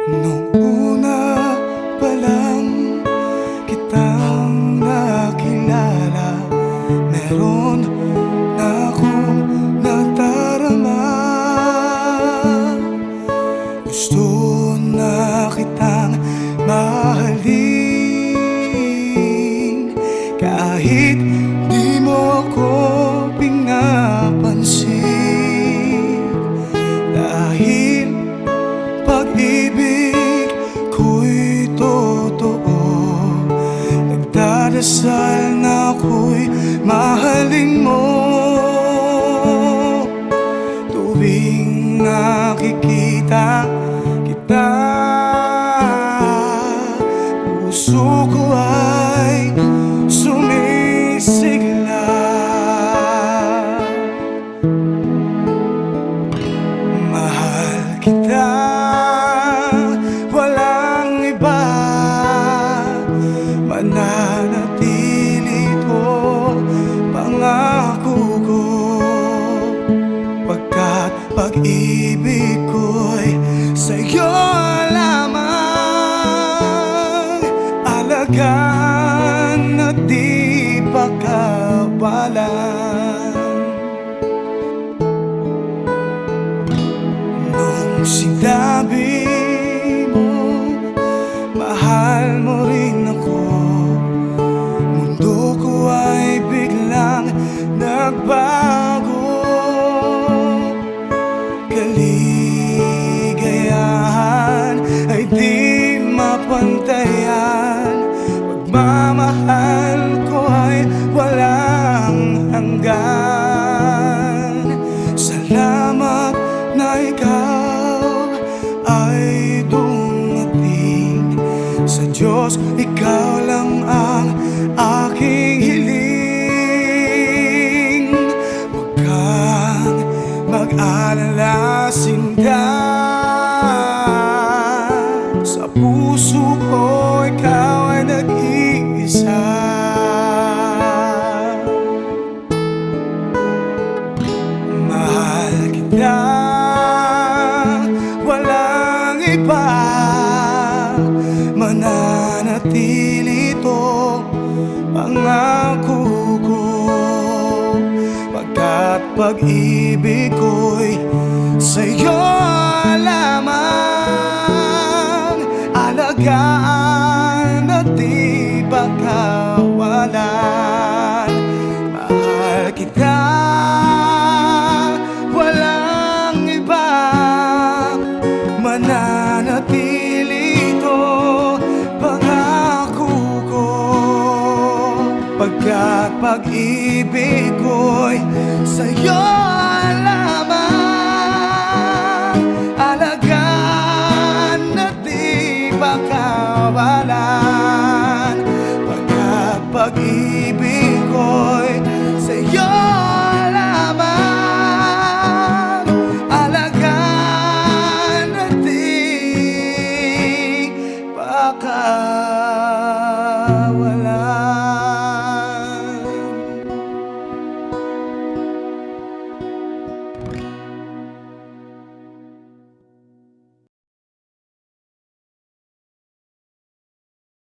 Nung una pa lang kitang nakilala, meron na akong nadarama. Gusto na kitang mahalin, kahit di mo ako pinapansin. Dahil pag-ibig ko'y totoo, nagdadasal na ako'y mahalin mo. Tuwing nakikita kita, puso ko ay sumisigla. Mahal kita, walang iba, mananatili ito pangako ko. Pagkat pag-ibig ko'y sa'yo lamang, alagaan at di pagkawalan. Nung sinabi mo, mahal mo rin ako, mundo ko ay biglang nagbago. Kaligayahan ay di mapantayan, pagmamahal ko ay walang hanggan. Salamat na ikaw ay dumating, sa Diyos ikaw lang ang aking hiling. Huwag kang mag-alala, sinta, sa puso ko ikaw ay nag-iisa. Mahal kita, walang iba, mananatili ito pangako ko. Pagkat pag-ibig ko'y sa'yo lamang, alagaan at di pagkawalan. Mahal kita, walang iba, mananatili ito pangako ko. Pagkat pag-ibig ko'y sa'yo lamang, alagaan at di pagkawalan.